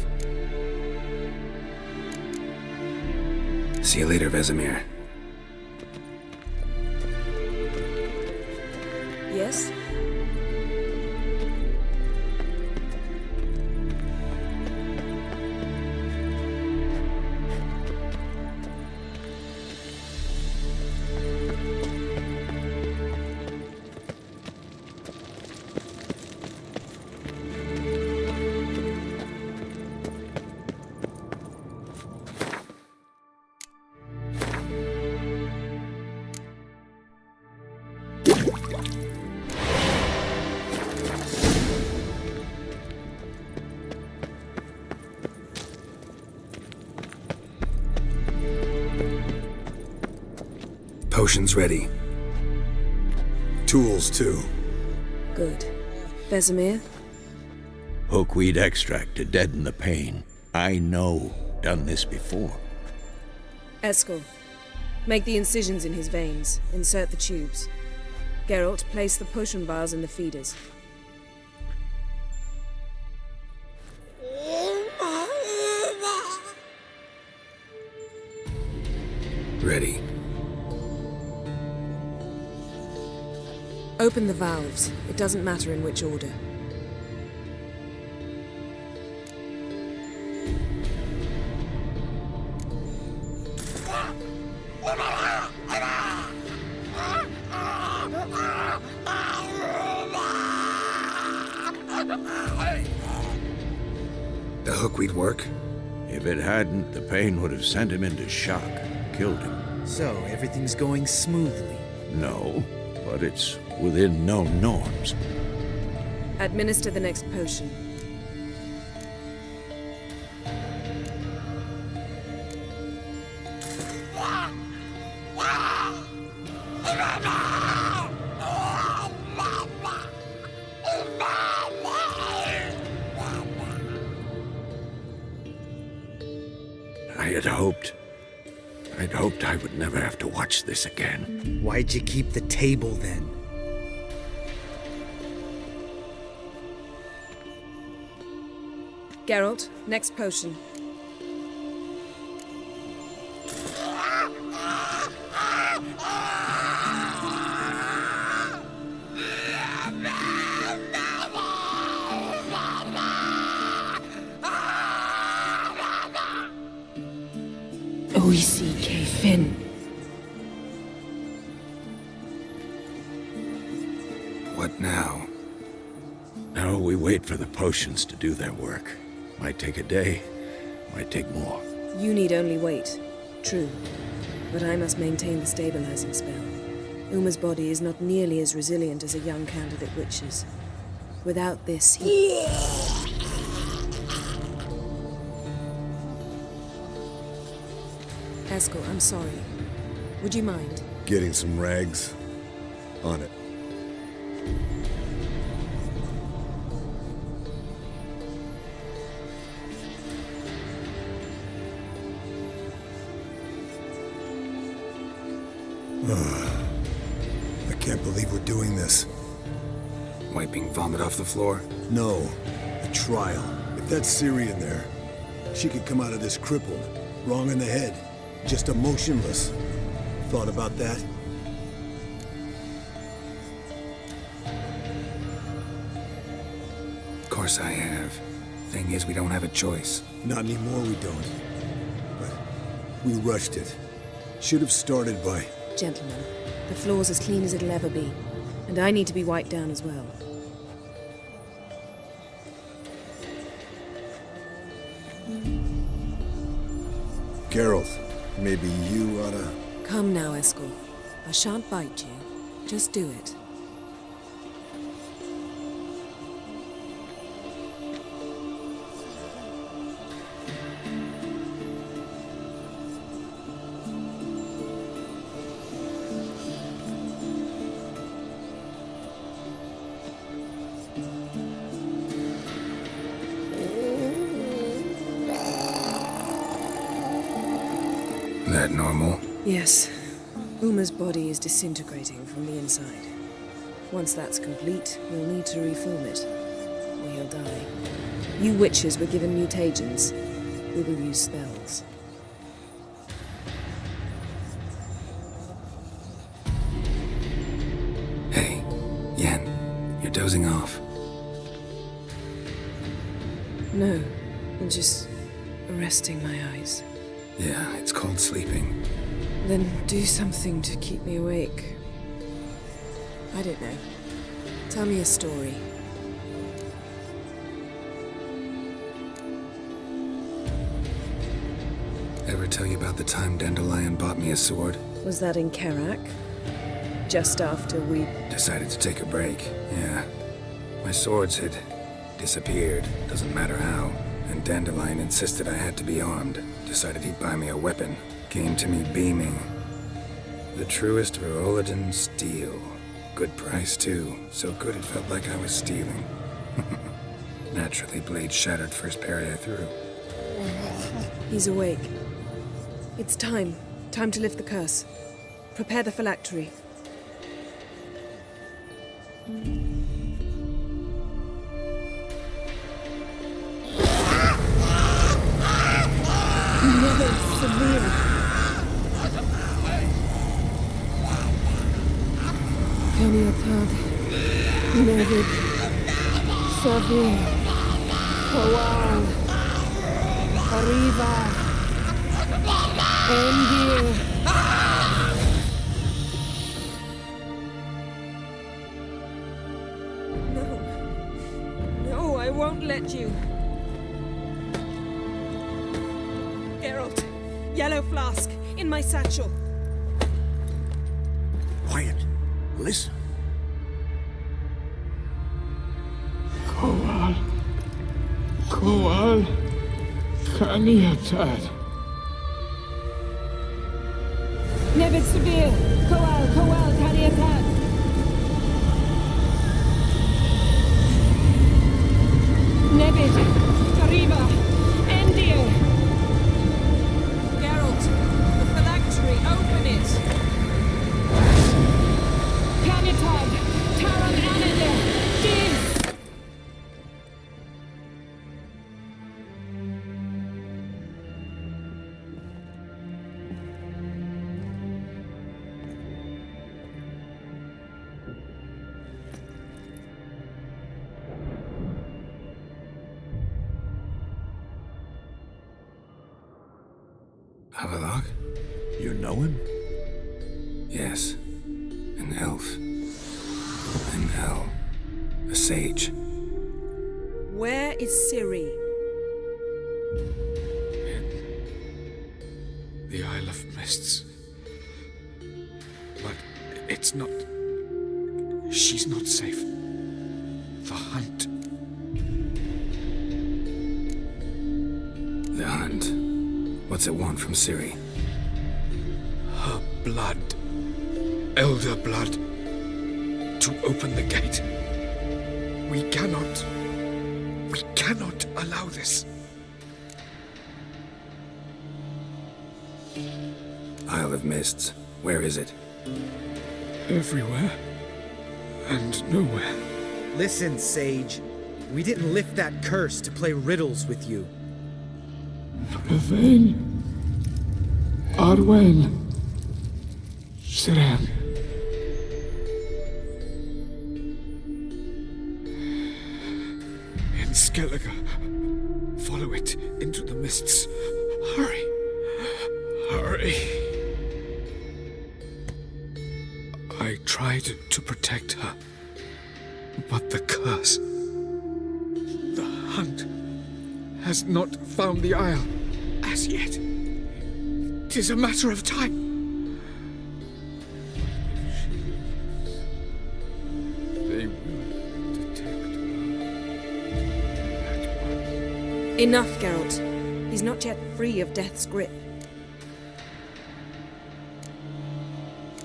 See you later, Vesemir. Yes? Potions ready. Tools, too. Good. Vesemir? Hookweed extract to deaden the pain. I know. Done this before. Eskel, make the incisions in his veins. Insert the tubes. Geralt, place the potion vials in the feeders. Ready. Open the valves. It doesn't matter in which order. The hookweed work? If it hadn't, the pain would have sent him into shock. Killed him. So, everything's going smoothly. No, but it's within known norms. Administer the next potion. I'd hoped I would never have to watch this again. Why'd you keep the table then? Geralt, next potion. Oisi Fin. What now? Now we wait for the potions to do their work. Might take a day, might take more. You need only wait. True. But I must maintain the stabilizing spell. Uma's body is not nearly as resilient as a young candidate witch's. Without this, he... Eskel, I'm sorry. Would you mind? Getting some rags. On it. I can't believe we're doing this. Wiping vomit off the floor? No, a trial. If that's Syrian there, she could come out of this crippled, wrong in the head, just emotionless. Thought about that? Of course I have. Thing is, we don't have a choice. Not anymore, we don't. But we rushed it. Should have started by... Gentlemen, the floor's as clean as it'll ever be. And I need to be wiped down as well. Geralt, maybe you oughta... Come now, Eskel. I shan't bite you. Just do it. That normal? Yes. Uma's body is disintegrating from the inside. Once that's complete, we'll need to reform it. Or he'll die. You witches were given mutagens. We will use spells. Hey, Yen, you're dozing off. No, I'm just resting my eyes. Yeah, it's called sleeping. Then do something to keep me awake. I don't know. Tell me a story. Ever tell you about the time Dandelion bought me a sword? Was that in Karak? Just after we... Decided to take a break, yeah. My swords had disappeared, doesn't matter how. And Dandelion insisted I had to be armed. Decided he'd buy me a weapon. Came to me beaming. The truest Verolidan steel. Good price, too. So good it felt like I was stealing. Naturally, blade shattered first parry I threw. He's awake. It's time. Time to lift the curse. Prepare the phylactery. Never severe. Kaniatad, Nevid, Savir, Kawal, Arriva, Endir. No, I won't let you. Geralt, yellow flask, in my satchel. Quiet. Listen. Kowal. Kowal. Kaniatad. Nevid Severe, Kawal, Kaniatad. Nevid, Arriva, Endir. Geralt, the phylactery, open it. Kaniatad, Taran Anadar, Div. Avalok? You know him? Yes. An elf. An El. A sage. Where is Ciri? The Isle of Mists. But it's not... She's not safe. The hunt. The hunt. What's it want from Ciri? Her blood. Elder blood. To open the gate. We cannot allow this. Isle of Mists. Where is it? Everywhere. And nowhere. Listen, Sage. We didn't lift that curse to play riddles with you. Yvain. Arwen. Siran. In Skellige. Follow it into the mists. Hurry. Hurry. I tried to protect her. But the curse. The hunt has not found the Isle as yet. 'Tis a matter of time. They will detect her. Enough, Geralt. He's not yet free of death's grip.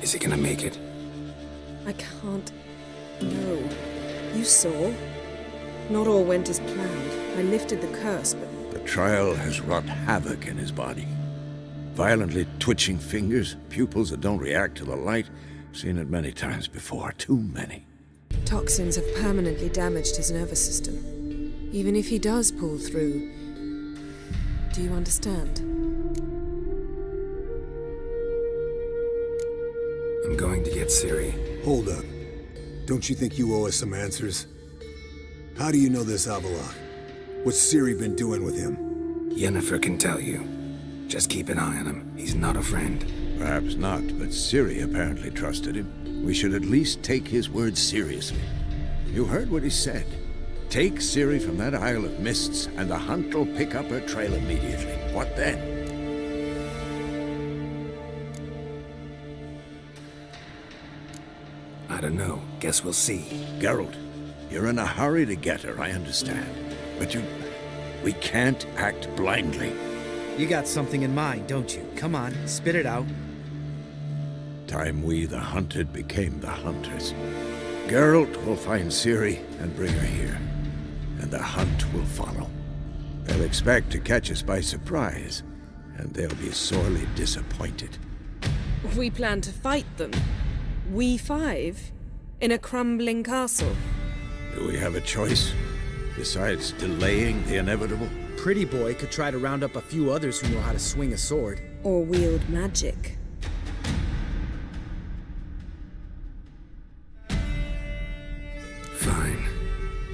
Is he gonna make it? I can't. No. You saw. Not all went as planned. I lifted the curse, but... The trial has wrought havoc in his body. Violently twitching fingers, pupils that don't react to the light. Seen it many times before. Too many. Toxins have permanently damaged his nervous system. Even if he does pull through... Do you understand? I'm going to get Ciri. Hold up. Don't you think you owe us some answers? How do you know this Avalok? What's Ciri been doing with him? Yennefer can tell you. Just keep an eye on him. He's not a friend. Perhaps not, but Ciri apparently trusted him. We should at least take his words seriously. You heard what he said. Take Ciri from that Isle of Mists, and the hunt will pick up her trail immediately. What then? I don't know. Guess we'll see. Geralt, you're in a hurry to get her, I understand. But we can't act blindly. You got something in mind, don't you? Come on, spit it out. time we, the hunted, became the hunters. Geralt will find Ciri and bring her here, and the hunt will follow. They'll expect to catch us by surprise, and they'll be sorely disappointed. We plan to fight them. We five? In a crumbling castle? Do we have a choice, besides delaying the inevitable? Pretty boy could try to round up a few others who know how to swing a sword. Or wield magic. Fine.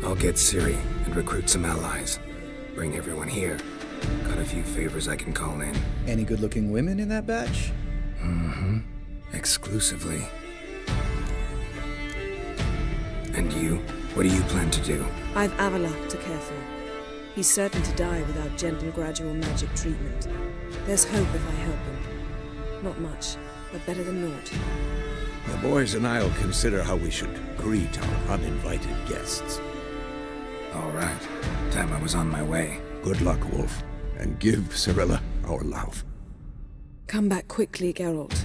I'll get Ciri and recruit some allies. Bring everyone here. Got a few favors I can call in. Any good-looking women in that batch? Mm-hmm. Exclusively. And you? What do you plan to do? I've Avalok to care for. He's certain to die without gentle, gradual magic treatment. There's hope if I help him. Not much, but better than naught. The boys and I'll consider how we should greet our uninvited guests. All right. Time I was on my way. Good luck, Wolf, and give Cirilla our love. Come back quickly, Geralt.